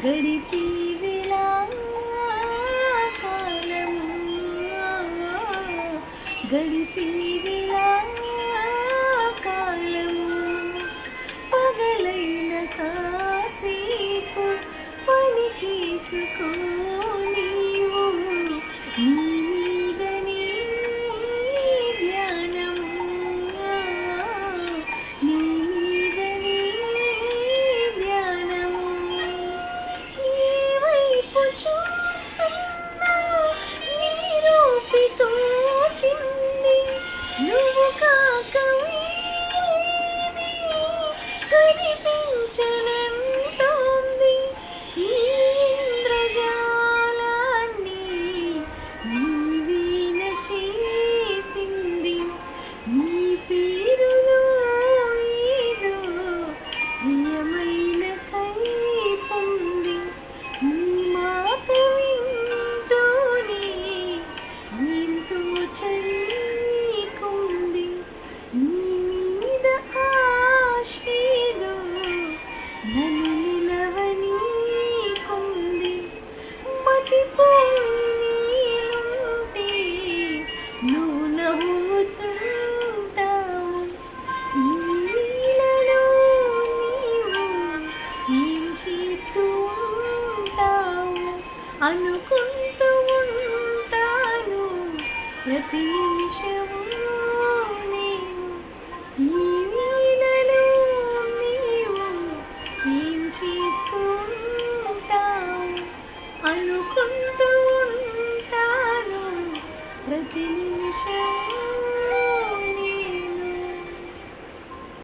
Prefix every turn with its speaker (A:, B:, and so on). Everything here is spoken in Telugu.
A: గడిపేదెలా కాలము, గడిపేదెలా కాలము. పగలైన కాసేపు పని చేసుకో నీవు, నీ మీదనే ధ్యానము, నీ మీదనే ధ్యానము. ఏ వైపు చూస్తున్నా నీ రూపితో చింది, నువ్వు కాక వేరేది కనిపించనంటోంది. ఈ ఇంద్రజాలాన్ని నీవీన చేసింది, నీ పేరులో ఏదో ప్రియమైన కైపుంది. నీ మాట వింటూనే ఎంతో చలీకుంది. నీ మీద ఆశేదో నన్ను నిలవనీకుంది. మతిపోయి నీളുంటే నువ్వు నవ్వుతుంటావు. ఈ నీలలో నీవు ఏం చేస్తూ ఉంటావు అనుకుంటూ ఉంటాను ప్రతి నిమిషము నేను. ఈ నీలలో నీవు ఏం చేస్తూ ఉంటావు అనుకుంటూ ఉంటాను ప్రతి నిమిషం.